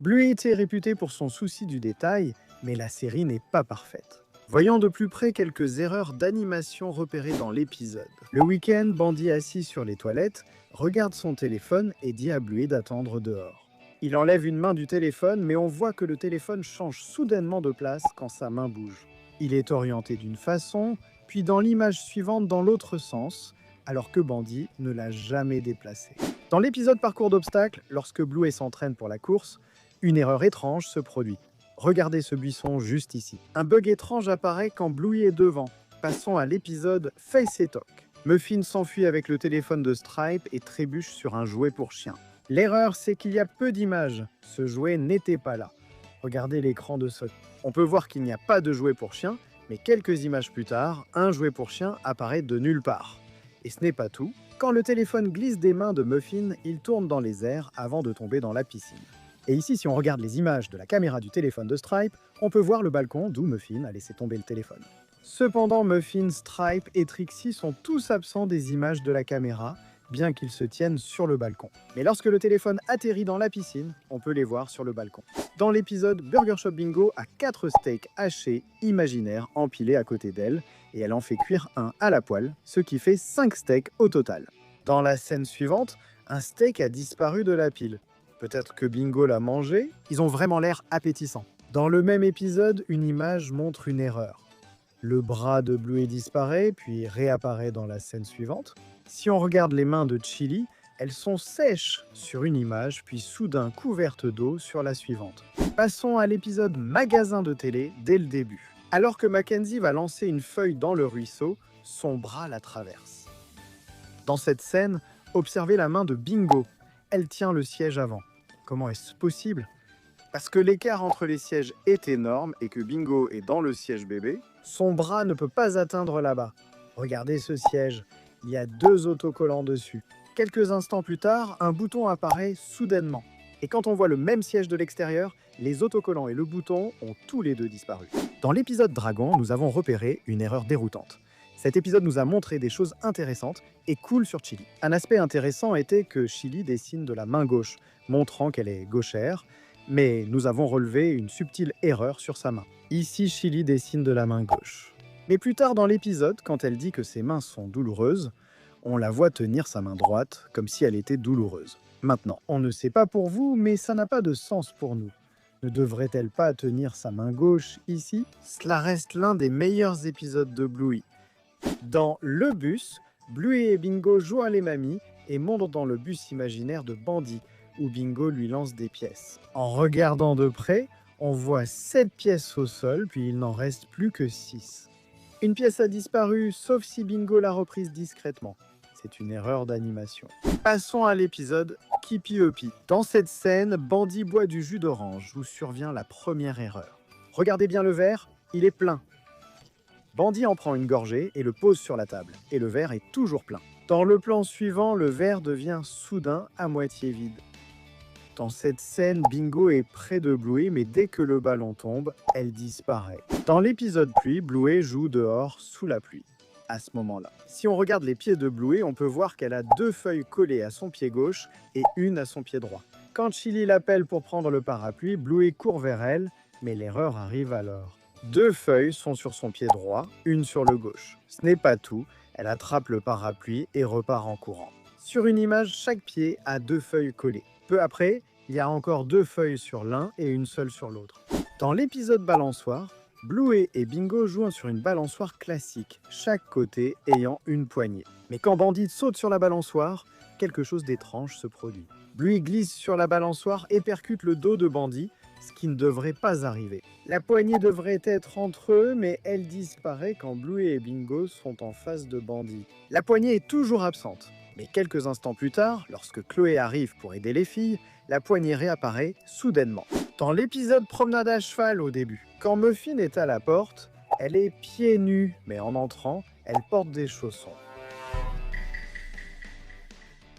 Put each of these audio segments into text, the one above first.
Bluey était réputé pour son souci du détail, mais la série n'est pas parfaite. Voyons de plus près quelques erreurs d'animation repérées dans l'épisode. Le week-end, Bandy assis sur les toilettes, regarde son téléphone et dit à Bluey d'attendre dehors. Il enlève une main du téléphone, mais on voit que le téléphone change soudainement de place quand sa main bouge. Il est orienté d'une façon, puis dans l'image suivante dans l'autre sens, alors que Bandy ne l'a jamais déplacé. Dans l'épisode Parcours d'obstacles, lorsque Bluey s'entraîne pour la course, une erreur étrange se produit. Regardez ce buisson juste ici. Un bug étrange apparaît quand Bluey est devant. Passons à l'épisode Face et Talk. Muffin s'enfuit avec le téléphone de Stripe et trébuche sur un jouet pour chien. L'erreur, c'est qu'il y a peu d'images. Ce jouet n'était pas là. Regardez l'écran de saut. On peut voir qu'il n'y a pas de jouet pour chien, mais quelques images plus tard, un jouet pour chien apparaît de nulle part. Et ce n'est pas tout. Quand le téléphone glisse des mains de Muffin, il tourne dans les airs avant de tomber dans la piscine. Et ici, si on regarde les images de la caméra du téléphone de Stripe, on peut voir le balcon d'où Muffin a laissé tomber le téléphone. Cependant, Muffin, Stripe et Trixie sont tous absents des images de la caméra, bien qu'ils se tiennent sur le balcon. Mais lorsque le téléphone atterrit dans la piscine, on peut les voir sur le balcon. Dans l'épisode, Burger Shop Bingo a 4 steaks hachés imaginaires empilés à côté d'elle, et elle en fait cuire un à la poêle, ce qui fait 5 steaks au total. Dans la scène suivante, un steak a disparu de la pile. Peut-être que Bingo l'a mangé. Ils ont vraiment l'air appétissants. Dans le même épisode, une image montre une erreur. Le bras de Bluey disparaît, puis réapparaît dans la scène suivante. Si on regarde les mains de Chili, elles sont sèches sur une image, puis soudain couvertes d'eau sur la suivante. Passons à l'épisode magasin de télé dès le début. Alors que Mackenzie va lancer une feuille dans le ruisseau, son bras la traverse. Dans cette scène, observez la main de Bingo. Elle tient le siège avant. Comment est-ce possible? Parce que l'écart entre les sièges est énorme et que Bingo est dans le siège bébé, son bras ne peut pas atteindre là-bas. Regardez ce siège, il y a 2 autocollants dessus. Quelques instants plus tard, un bouton apparaît soudainement. Et quand on voit le même siège de l'extérieur, les autocollants et le bouton ont tous les deux disparu. Dans l'épisode Dragon, nous avons repéré une erreur déroutante. Cet épisode nous a montré des choses intéressantes et cool sur Chili. Un aspect intéressant était que Chili dessine de la main gauche, montrant qu'elle est gauchère, mais nous avons relevé une subtile erreur sur sa main. Ici, Chili dessine de la main gauche. Mais plus tard dans l'épisode, quand elle dit que ses mains sont douloureuses, on la voit tenir sa main droite comme si elle était douloureuse. Maintenant, on ne sait pas pour vous, mais ça n'a pas de sens pour nous. Ne devrait-elle pas tenir sa main gauche ici? Cela reste l'un des meilleurs épisodes de Bluey. Dans le bus, Bluey et Bingo jouent à les mamies et montent dans le bus imaginaire de Bandy, où Bingo lui lance des pièces. En regardant de près, on voit 7 pièces au sol, puis il n'en reste plus que 6. Une pièce a disparu, sauf si Bingo l'a reprise discrètement. C'est une erreur d'animation. Passons à l'épisode Keepy Uppy. Dans cette scène, Bandy boit du jus d'orange, où survient la première erreur. Regardez bien le verre, il est plein. Bandy en prend une gorgée et le pose sur la table, et le verre est toujours plein. Dans le plan suivant, le verre devient soudain à moitié vide. Dans cette scène, Bingo est près de Bluey, mais dès que le ballon tombe, elle disparaît. Dans l'épisode pluie, Bluey joue dehors sous la pluie. À ce moment-là. Si on regarde les pieds de Bluey, on peut voir qu'elle a 2 feuilles collées à son pied gauche et une à son pied droit. Quand Chili l'appelle pour prendre le parapluie, Bluey court vers elle, mais l'erreur arrive alors. 2 feuilles sont sur son pied droit, une sur le gauche. Ce n'est pas tout, elle attrape le parapluie et repart en courant. Sur une image, chaque pied a 2 feuilles collées. Peu après, il y a encore 2 feuilles sur l'un et une seule sur l'autre. Dans l'épisode balançoire, Bluey et Bingo jouent sur une balançoire classique, chaque côté ayant une poignée. Mais quand Bandy saute sur la balançoire, quelque chose d'étrange se produit. Bluey glisse sur la balançoire et percute le dos de Bandy, ce qui ne devrait pas arriver. La poignée devrait être entre eux, mais elle disparaît quand Bluey et Bingo sont en face de Bandy. La poignée est toujours absente. Mais quelques instants plus tard, lorsque Chloé arrive pour aider les filles, la poignée réapparaît soudainement. Dans l'épisode Promenade à cheval au début, quand Muffin est à la porte, elle est pieds nus, mais en entrant, elle porte des chaussons.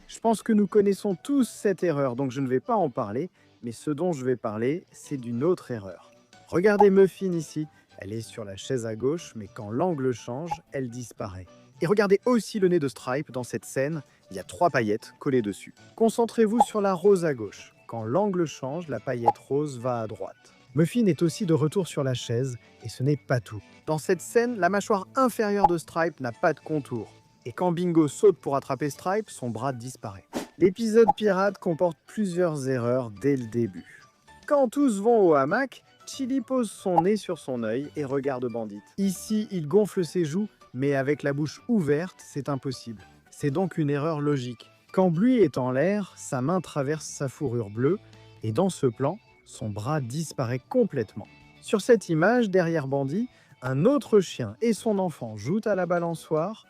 Je pense que nous connaissons tous cette erreur, donc je ne vais pas en parler, mais ce dont je vais parler, c'est d'une autre erreur. Regardez Muffin ici, elle est sur la chaise à gauche, mais quand l'angle change, elle disparaît. Et regardez aussi le nez de Stripe dans cette scène, il y a 3 paillettes collées dessus. Concentrez-vous sur la rose à gauche. Quand l'angle change, la paillette rose va à droite. Muffin est aussi de retour sur la chaise, et ce n'est pas tout. Dans cette scène, la mâchoire inférieure de Stripe n'a pas de contour. Et quand Bingo saute pour attraper Stripe, son bras disparaît. L'épisode pirate comporte plusieurs erreurs dès le début. Quand tous vont au hamac, Chili pose son nez sur son œil et regarde Bandit. Ici, il gonfle ses joues, mais avec la bouche ouverte, c'est impossible. C'est donc une erreur logique. Quand Bluey est en l'air, sa main traverse sa fourrure bleue, et dans ce plan, son bras disparaît complètement. Sur cette image, derrière Bandit, un autre chien et son enfant jouent à la balançoire,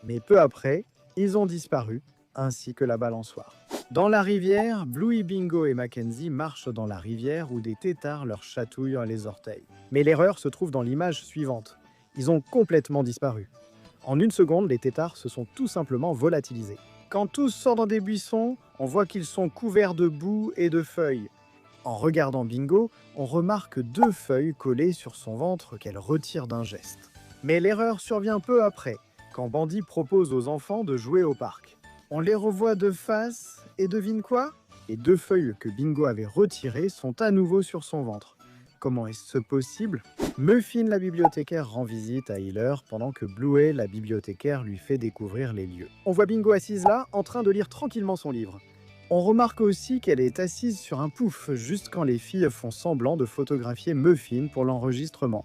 mais peu après, ils ont disparu, ainsi que la balançoire. Dans la rivière, Bluey, Bingo et Mackenzie marchent dans la rivière où des têtards leur chatouillent les orteils. Mais l'erreur se trouve dans l'image suivante. Ils ont complètement disparu. En une seconde, les têtards se sont tout simplement volatilisés. Quand tous sortent dans des buissons, on voit qu'ils sont couverts de boue et de feuilles. En regardant Bingo, on remarque 2 feuilles collées sur son ventre qu'elle retire d'un geste. Mais l'erreur survient peu après, quand Bandit propose aux enfants de jouer au parc. On les revoit de face, et devine quoi? Les 2 feuilles que Bingo avait retirées sont à nouveau sur son ventre. Comment est-ce possible? Muffin, la bibliothécaire, rend visite à Healer pendant que Bluey, la bibliothécaire, lui fait découvrir les lieux. On voit Bingo assise là, en train de lire tranquillement son livre. On remarque aussi qu'elle est assise sur un pouf, juste quand les filles font semblant de photographier Muffin pour l'enregistrement.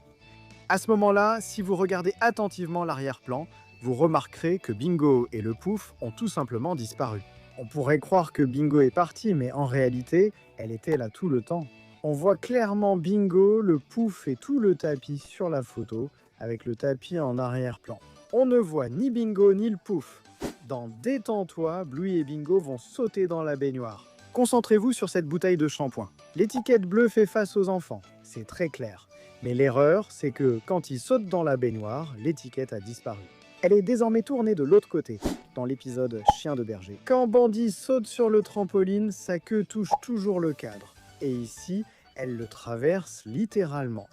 À ce moment-là, si vous regardez attentivement l'arrière-plan, vous remarquerez que Bingo et le pouf ont tout simplement disparu. On pourrait croire que Bingo est partie, mais en réalité, elle était là tout le temps. On voit clairement Bingo, le pouf et tout le tapis sur la photo, avec le tapis en arrière-plan. On ne voit ni Bingo ni le pouf. Dans Détends-toi, Bluey et Bingo vont sauter dans la baignoire. Concentrez-vous sur cette bouteille de shampoing. L'étiquette bleue fait face aux enfants, c'est très clair. Mais l'erreur, c'est que quand ils sautent dans la baignoire, l'étiquette a disparu. Elle est désormais tournée de l'autre côté, dans l'épisode Chien de berger. Quand Bandit saute sur le trampoline, sa queue touche toujours le cadre. Et ici, elle le traverse littéralement.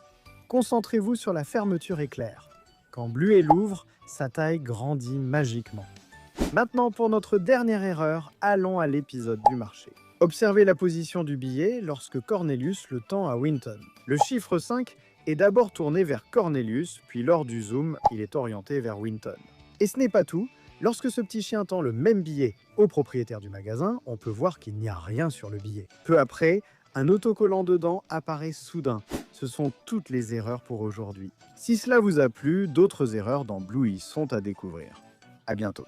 Concentrez-vous sur la fermeture éclair. Quand Bluey l'ouvre, sa taille grandit magiquement. Maintenant, pour notre dernière erreur, allons à l'épisode du marché. Observez la position du billet lorsque Cornelius le tend à Winton. Le chiffre 5 est d'abord tourné vers Cornelius, puis lors du zoom, il est orienté vers Winton. Et ce n'est pas tout, lorsque ce petit chien tend le même billet au propriétaire du magasin, on peut voir qu'il n'y a rien sur le billet. Peu après, un autocollant dedans apparaît soudain. Ce sont toutes les erreurs pour aujourd'hui. Si cela vous a plu, d'autres erreurs dans Bluey sont à découvrir. À bientôt.